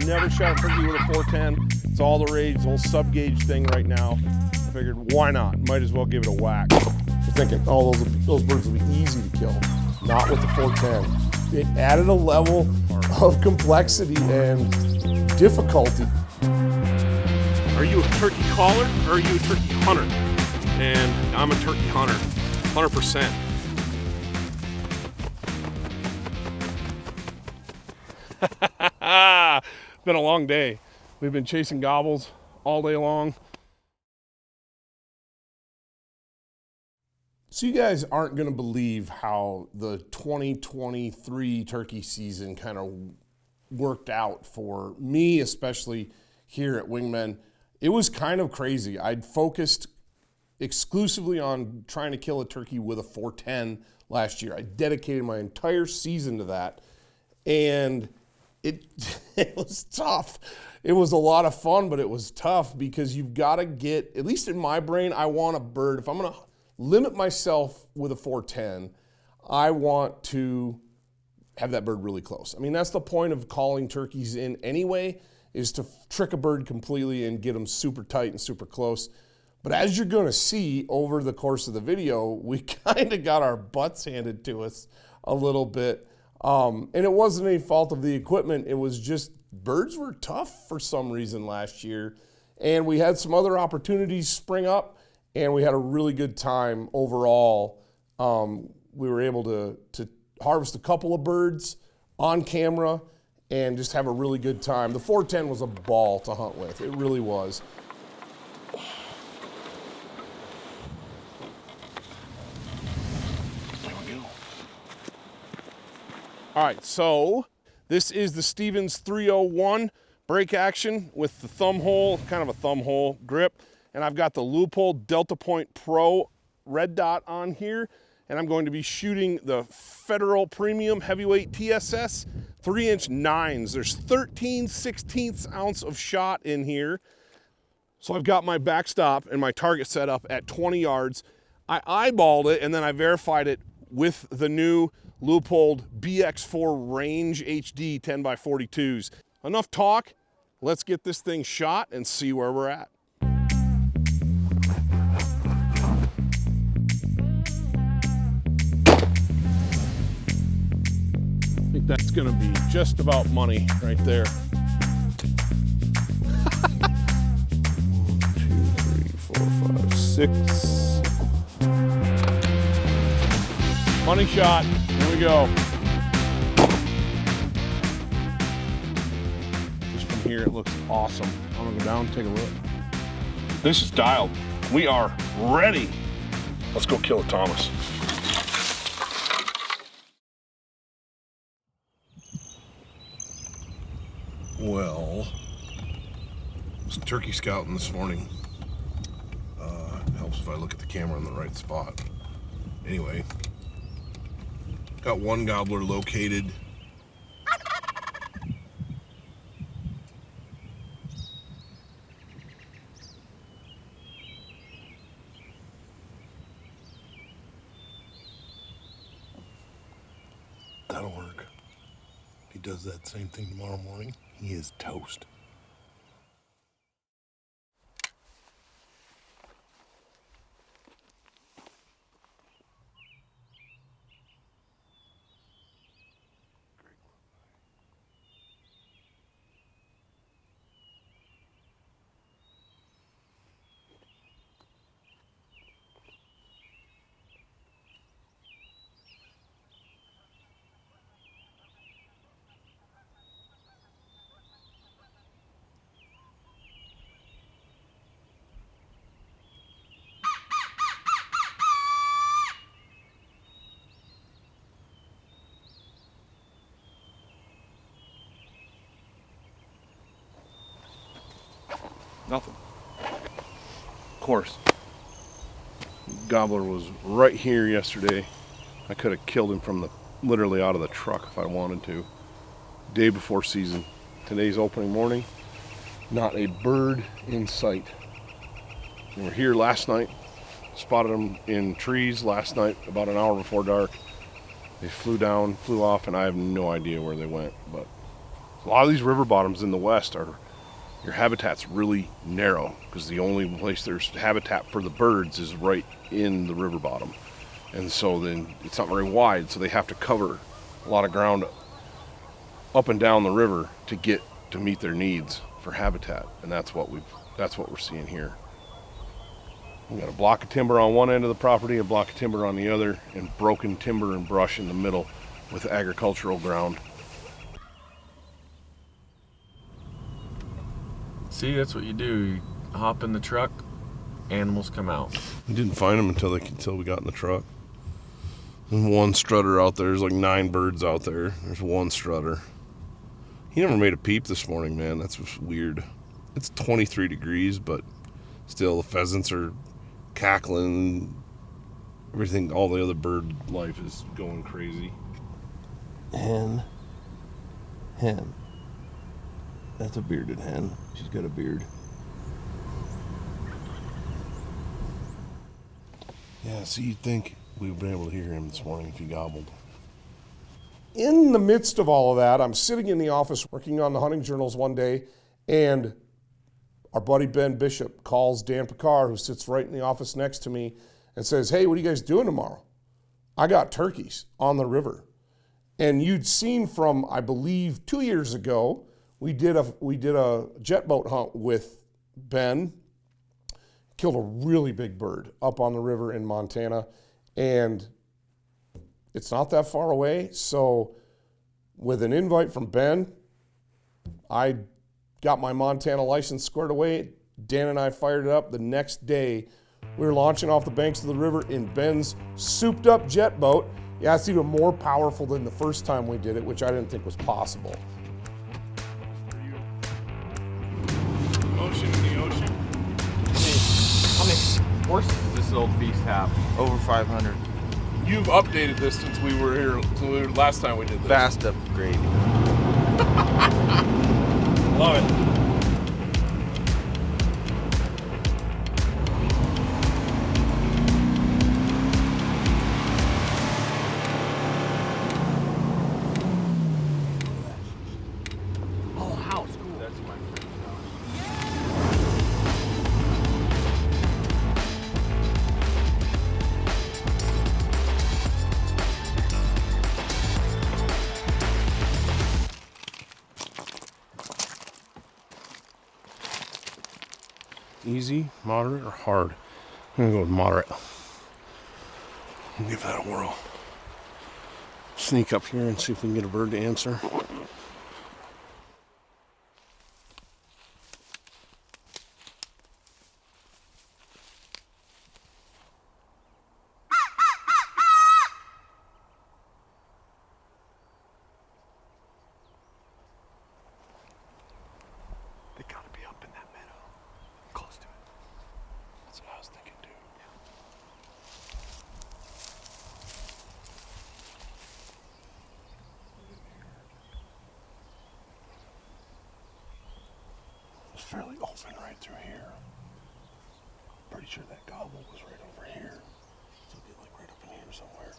Never shot a turkey with a 410. It's all the rage, the whole sub-gauge thing right now. I figured, why not? Might as well give it a whack. You're thinking, oh, those birds will be easy to kill. Not with the 410. It added a level of complexity and difficulty. Are you a turkey caller or are you a turkey hunter? And I'm a turkey hunter, 100%. Been a long day. We've been chasing gobbles all day long. So you guys aren't going to believe how the 2023 turkey season kind of worked out for me, especially here at Wingmen. It was kind of crazy. I'd focused exclusively on trying to kill a turkey with a 410 last year. I dedicated my entire season to that, and it was tough. It was a lot of fun, but it was tough because you've got to get, at least in my brain, I want a bird. If I'm going to limit myself with a 410, I want to have that bird really close. I mean, that's the point of calling turkeys in anyway, is to trick a bird completely and get them super tight and super close. But as you're going to see over the course of the video, we kind of got our butts handed to us a little bit. And it wasn't any fault of the equipment. It was just birds were tough for some reason last year. And we had some other opportunities spring up, and we had a really good time overall. We were able to harvest a couple of birds on camera and just have a really good time. The 410 was a ball to hunt with. It really was. All right, so this is the Stevens 301 break action with the thumb hole, kind of a thumb hole grip. And I've got the Leupold Delta Point Pro red dot on here. And I'm going to be shooting the Federal Premium Heavyweight TSS 3-inch 9s. There's 13/16 ounce of shot in here. So I've got my backstop and my target set up at 20 yards. I eyeballed it and then I verified it with the new Leupold BX4 Range HD 10x42s. Enough talk, let's get this thing shot and see where we're at. I think that's gonna be just about money right there. 1, 2, 3, 4, 5, 6. Money shot, here we go. Just from here, it looks awesome. I'm gonna go down and take a look. This is dialed. We are ready. Let's go kill a Thomas. Well, I was turkey scouting this morning. It helps if I look at the camera in the right spot. Anyway, got one gobbler located. That'll work. If he does that same thing tomorrow morning, he is toast. Nothing. Of course. Gobbler was right here yesterday. I could have killed him from literally out of the truck if I wanted to. Day before season. Today's opening morning. Not a bird in sight. We were here last night. Spotted them in trees last night about an hour before dark. They flew down, flew off, and I have no idea where they went. But A lot of these river bottoms in the west are, your habitat's really narrow because the only place there's habitat for the birds is right in the river bottom. And so then it's not very wide, so they have to cover a lot of ground up and down the river to meet their needs for habitat. And that's what we're seeing here. We got a block of timber on one end of the property, a block of timber on the other, and broken timber and brush in the middle with agricultural ground. See, that's what you do. You hop in the truck, animals come out. We didn't find them until we got in the truck. There's one strutter out there. There's like 9 birds out there. There's one strutter. He never made a peep this morning, man. That's just weird. It's 23 degrees, but still the pheasants are cackling. Everything, all the other bird life is going crazy. Hen. That's a bearded hen. She's got a beard. Yeah, so you'd think we would have been able to hear him this morning if he gobbled. In the midst of all of that, I'm sitting in the office working on the hunting journals one day, and our buddy Ben Bishop calls Dan Picard, who sits right in the office next to me, and says, "Hey, what are you guys doing tomorrow? I got turkeys on the river." And you'd seen from, I believe, 2 years ago, we did a jet boat hunt with Ben, killed a really big bird up on the river in Montana, and it's not that far away. So with an invite from Ben, I got my Montana license squared away. Dan and I fired it up. The next day, we were launching off the banks of the river in Ben's souped up jet boat. Yeah, it's even more powerful than the first time we did it, which I didn't think was possible. Ocean in the ocean. How many horses does this old beast have? Over 500. You've updated this since we were here, last time we did this. Vast upgrade. Love it. Easy, moderate, or hard? I'm gonna go with moderate. Give that a whirl. Sneak up here and see if we can get a bird to answer. They gotta be up in that meadow. Close to it. That's what I was thinking too. It's fairly open right through here. Pretty sure that gobble was right over here. So it'll be like right up in here somewhere.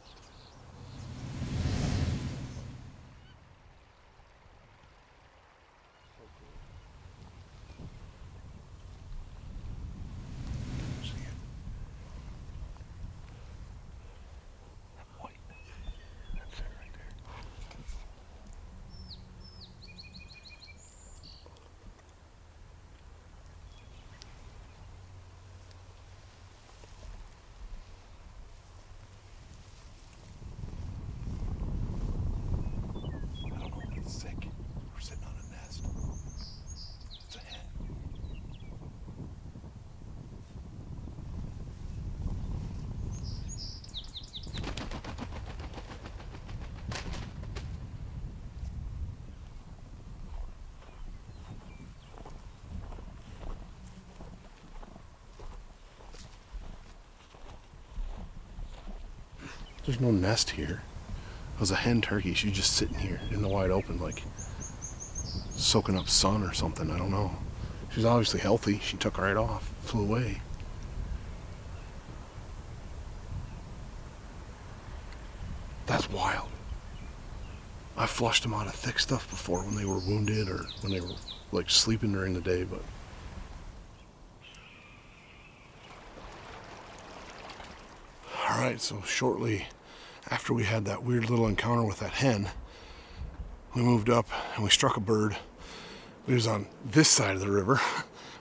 There's no nest here. It was a hen turkey. She's just sitting here in the wide open, like soaking up sun or something. I don't know. She's obviously healthy. She took right off, flew away. That's wild. I flushed them out of thick stuff before when they were wounded or when they were like sleeping during the day, but. All right, so shortly after we had that weird little encounter with that hen, we moved up and we struck a bird. It was on this side of the river.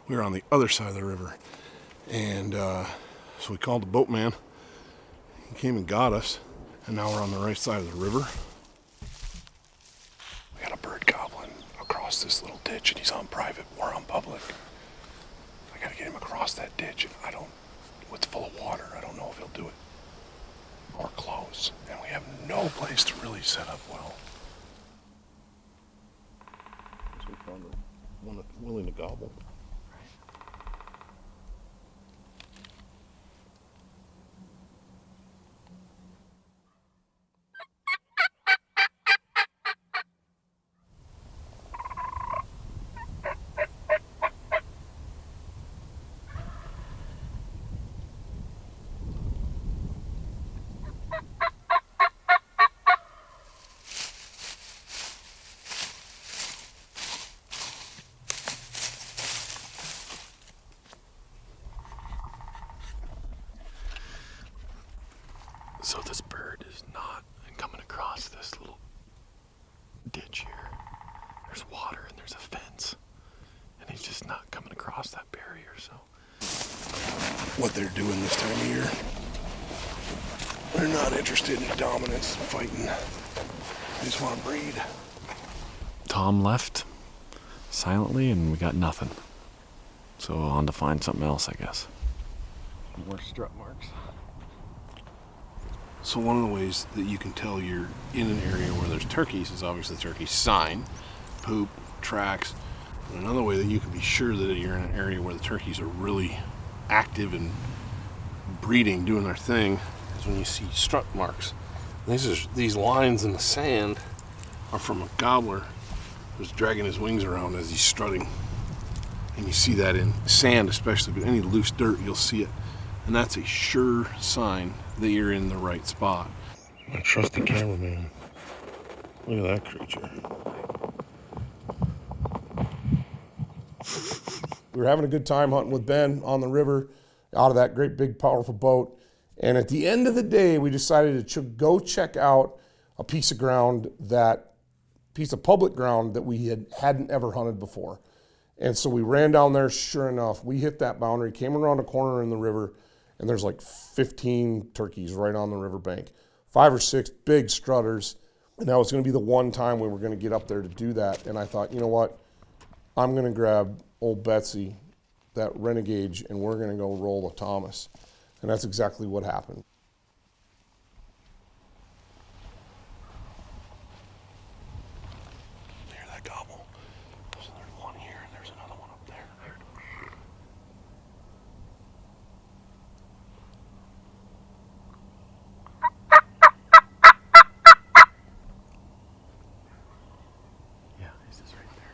We were on the other side of the river. And so we called the boatman. He came and got us. And now we're on the right side of the river. We got a bird gobbling across this little ditch, and he's on private. We're on public. I gotta get him across that ditch, and it's full of water. I don't know if he'll do it. Or close. And we have no place to really set up well. So we found one that's willing to gobble. So this bird is not coming across this little ditch here. There's water and there's a fence. And he's just not coming across that barrier, so. What they're doing this time of year, they're not interested in dominance and fighting. They just want to breed. Tom left silently and we got nothing. So on to find something else, I guess. More strut marks. So one of the ways that you can tell you're in an area where there's turkeys is obviously the turkey sign, poop, tracks. And another way that you can be sure that you're in an area where the turkeys are really active and breeding, doing their thing, is when you see strut marks. And these lines in the sand are from a gobbler who's dragging his wings around as he's strutting. And you see that in sand especially, but any loose dirt you'll see it. And that's a sure sign that you're in the right spot. My trusty cameraman. Look at that creature. We were having a good time hunting with Ben on the river out of that great big powerful boat. And at the end of the day, we decided to go check out a piece of public ground that we hadn't ever hunted before. And so we ran down there, sure enough, we hit that boundary, came around a corner in the river, and there's like 15 turkeys right on the riverbank. 5 or 6 big strutters. And that was going to be the one time we were going to get up there to do that. And I thought, you know what? I'm going to grab old Betsy, that Renegade, and we're going to go roll a Thomas. And that's exactly what happened. Hear that gobble? So there's one here and there's another one up there. Yeah, he's just right there.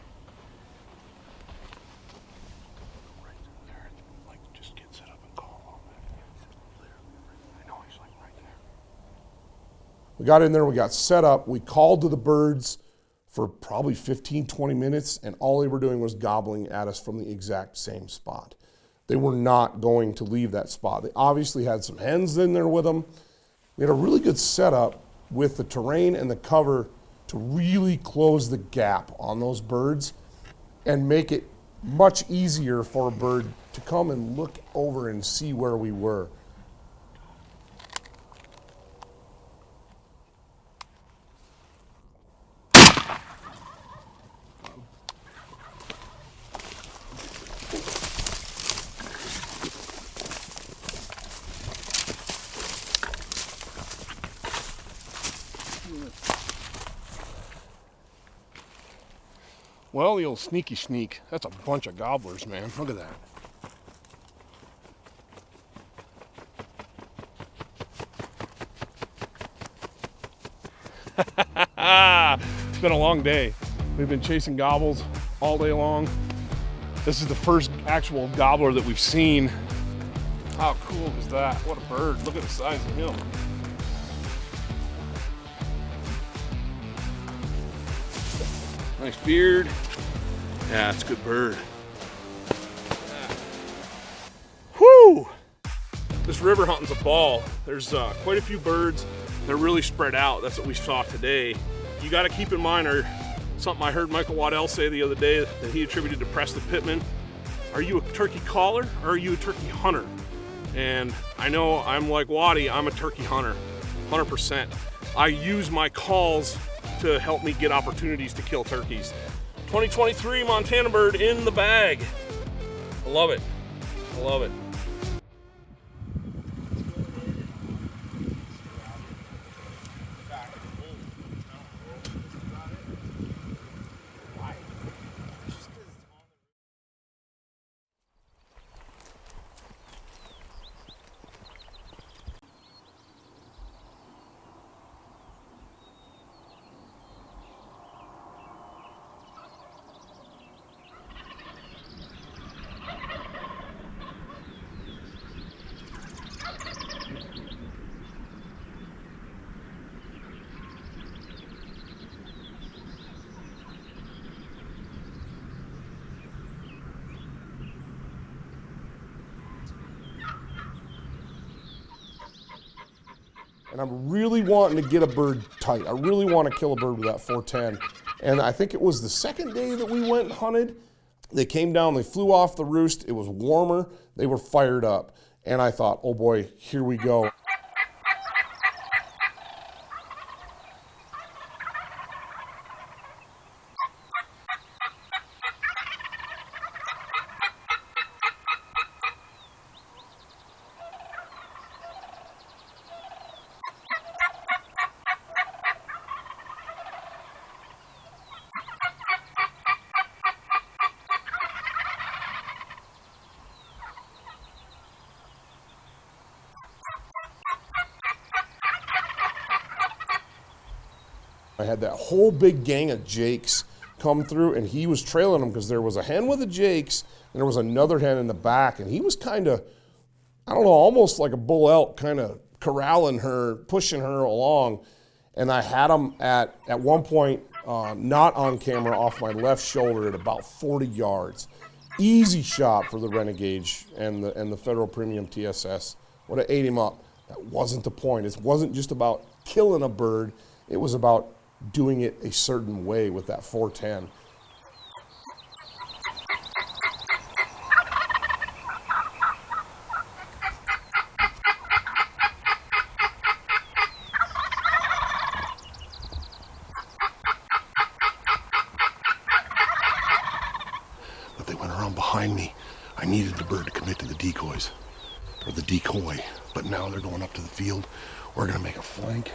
Right there. Like, just get set up and call on that. I know he's like right there. We got in there, we got set up, we called to the birds for probably 15, 20 minutes, and all they were doing was gobbling at us from the exact same spot. They were not going to leave that spot. They obviously had some hens in there with them. We had a really good setup with the terrain and the cover to really close the gap on those birds and make it much easier for a bird to come and look over and see where we were. Well, the old sneaky sneak. That's a bunch of gobblers, man. Look at that. It's been a long day. We've been chasing gobbles all day long. This is the first actual gobbler that we've seen. How cool is that? What a bird. Look at the size of him. Nice beard. Yeah, it's a good bird. Whoo! This river hunting's a ball. There's quite a few birds. They're really spread out. That's what we saw today. You got to keep in mind, or something I heard Michael Waddell say the other day that he attributed to Preston Pittman. Are you a turkey caller or are you a turkey hunter? And I know I'm like Waddy, I'm a turkey hunter, 100%. I use my calls to help me get opportunities to kill turkeys. 2023 Montana bird in the bag. I love it. I love it. And I'm really wanting to get a bird tight. I really want to kill a bird with that 410. And I think it was the second day that we went and hunted. They came down, they flew off the roost. It was warmer. They were fired up. And I thought, oh boy, here we go. I had that whole big gang of jakes come through, and he was trailing them because there was a hen with the jakes, and there was another hen in the back, and he was kind of, I don't know, almost like a bull elk, kind of corralling her, pushing her along. And I had him at one point, not on camera, off my left shoulder at about 40 yards. Easy shot for the Renegade and the Federal Premium TSS. Would have ate him up. That wasn't the point. It wasn't just about killing a bird. It was about doing it a certain way with that 410. But they went around behind me. I needed the bird to commit to the decoys, or the decoy. But now they're going up to the field. We're gonna make a flank.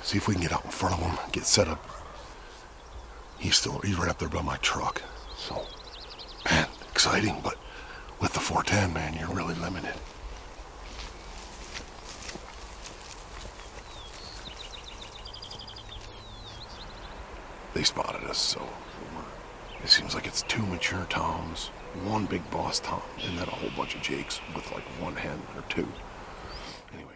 See if we can get out in front of him, get set up. He's right up there by my truck. So, man, exciting, but with the 410, man, you're really limited. They spotted us, so it seems like it's 2 mature toms, 1 big boss tom, and then a whole bunch of jakes with like 1 hen or 2. Anyway.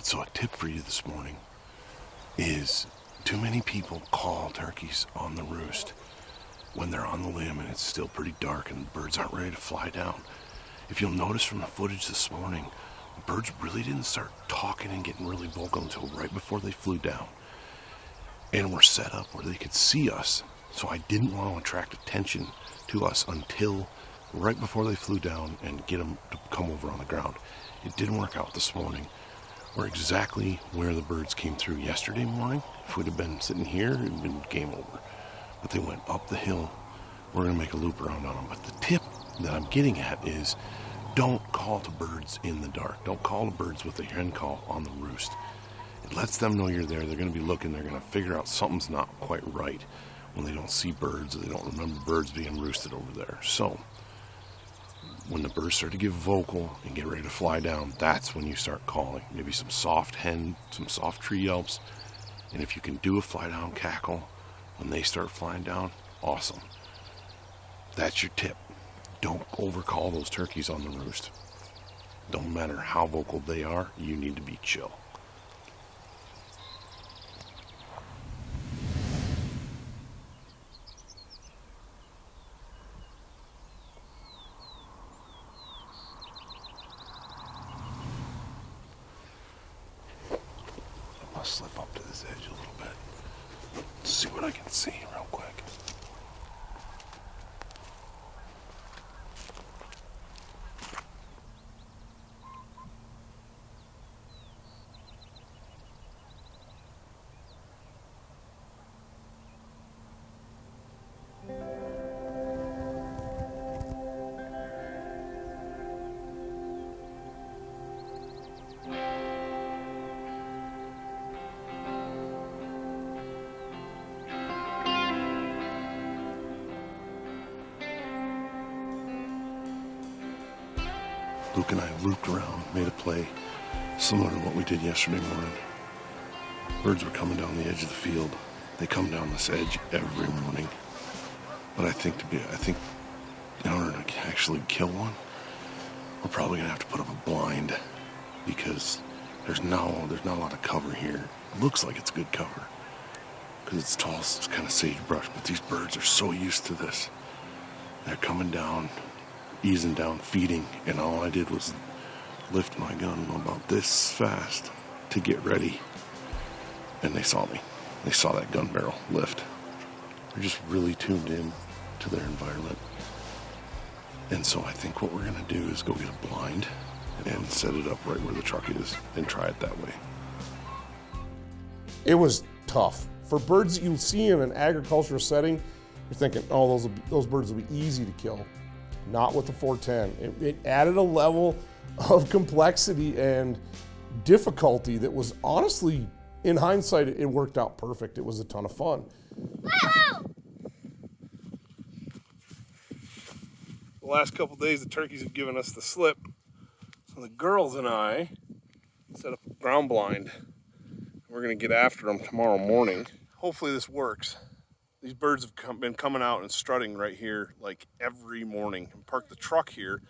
right, so a tip for you this morning is too many people call turkeys on the roost when they're on the limb and it's still pretty dark and the birds aren't ready to fly down. If you'll notice from the footage this morning, birds really didn't start talking and getting really vocal until right before they flew down. And we're set up where they could see us, so I didn't want to attract attention to us until right before they flew down and get them to come over on the ground. It didn't work out this morning. We're exactly where the birds came through yesterday morning. If we'd have been sitting here, it would have been game over. But they went up the hill. We're going to make a loop around on them. But the tip that I'm getting at is don't call to birds in the dark. Don't call to birds with a hen call on the roost. It lets them know you're there. They're going to be looking. They're going to figure out something's not quite right when they don't see birds or they don't remember birds being roosted over there. So when the birds start to get vocal and get ready to fly down, that's when you start calling. Maybe some soft hen, some soft tree yelps. And if you can do a fly down cackle when they start flying down, awesome. That's your tip. Don't overcall those turkeys on the roost. Don't matter how vocal they are, you need to be chill. I'll slip up to this edge a little bit. See what I can see real quick. Luke and I looped around, made a play similar to what we did yesterday morning. Birds were coming down the edge of the field. They come down this edge every morning. But I think in order to actually kill one, we're probably gonna have to put up a blind because there's not a lot of cover here. It looks like it's good cover because it's tall, it's kind of sagebrush, but these birds are so used to this. They're coming down, easing down, feeding, and all I did was lift my gun about this fast to get ready, and they saw me. They saw that gun barrel lift. They're just really tuned in to their environment. And so I think what we're gonna do is go get a blind and set it up right where the truck is and try it that way. It was tough. For birds that you see in an agricultural setting, you're thinking, oh, those birds will be easy to kill. Not with the 410. It added a level of complexity and difficulty that was honestly, in hindsight, it worked out perfect. It was a ton of fun. The last couple days, the turkeys have given us the slip. So the girls and I set up a ground blind. We're gonna get after them tomorrow morning. Hopefully this works. These birds have been coming out and strutting right here like every morning and parked the truck here.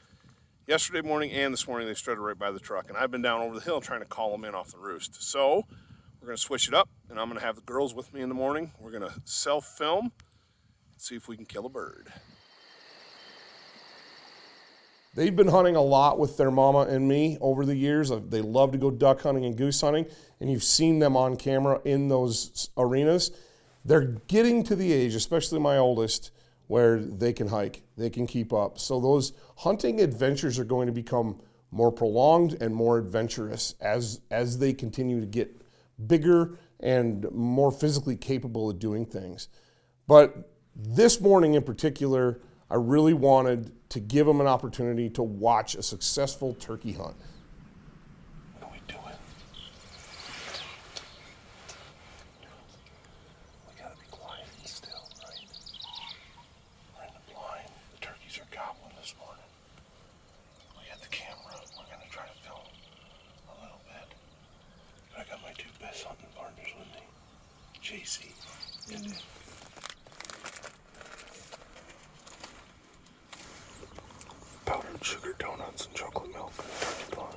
Yesterday morning and this morning they strutted right by the truck, and I've been down over the hill trying to call them in off the roost. So we're gonna switch it up, and I'm gonna have the girls with me in the morning. We're gonna self-film and see if we can kill a bird. They've been hunting a lot with their mama and me over the years. They love to go duck hunting and goose hunting, and you've seen them on camera in those arenas. They're getting to the age, especially my oldest, where they can hike, they can keep up. So those hunting adventures are going to become more prolonged and more adventurous as they continue to get bigger and more physically capable of doing things. But this morning in particular, I really wanted to give them an opportunity to watch a successful turkey hunt. What are we doing? We gotta be quiet and still, right? We're in the blind. The turkeys are gobbling this morning. We got the camera. We're gonna try to film a little bit. But I got my two best hunting partners with me, JC and powdered sugar donuts and chocolate milk and turkey bun.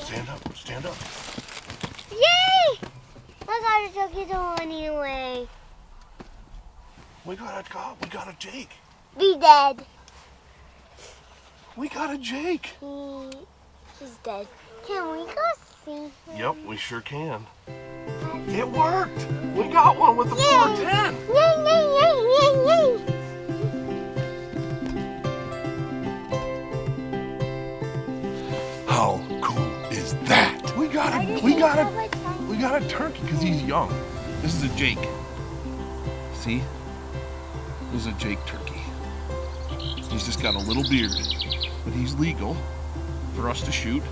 Stand up, stand up. Yay! I got a turkey hole anyway. We got a Jake. Be dead. We got a Jake. He's dead. Can we go see him? Yep, we sure can. It worked. We got one with the Yay. 410. Yay, yay, yay, yay, yay. How cool is that? We got a turkey because he's young. This is a Jake. See? This is a Jake turkey. He's just got a little beard, but he's legal for us to shoot,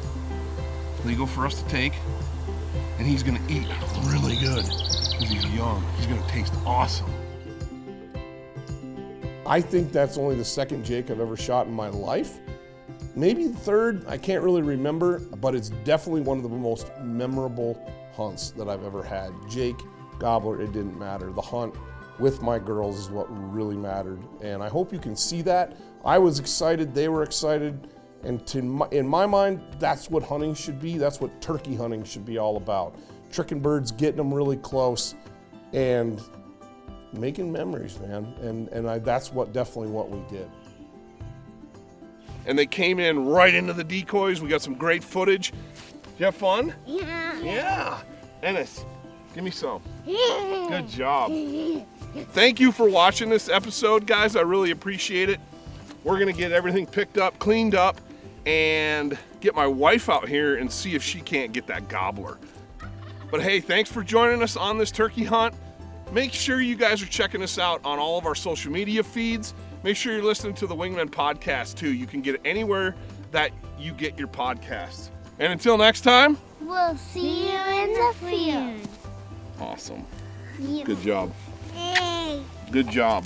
legal for us to take, and he's gonna eat really good because he's young. He's gonna taste awesome. I think that's only the second Jake I've ever shot in my life. Maybe the third, I can't really remember, but it's definitely one of the most memorable hunts that I've ever had. Jake, gobbler, it didn't matter. The hunt with my girls is what really mattered. And I hope you can see that. I was excited, they were excited. And in my mind, that's what hunting should be. That's what turkey hunting should be all about. Tricking birds, getting them really close, and making memories, man. And that's definitely what we did. And they came in right into the decoys. We got some great footage. You have fun? Yeah. Yeah. Ennis, give me some. Good job. Thank you for watching this episode, guys. I really appreciate it. We're gonna get everything picked up, cleaned up, and get my wife out here and see if she can't get that gobbler. But hey, thanks for joining us on this turkey hunt. Make sure you guys are checking us out on all of our social media feeds. Make sure you're listening to the Wingman podcast too. You can get it anywhere that you get your podcasts. And until next time, We'll see you in the field. awesome. Yeah. Good job. Yay. Good job.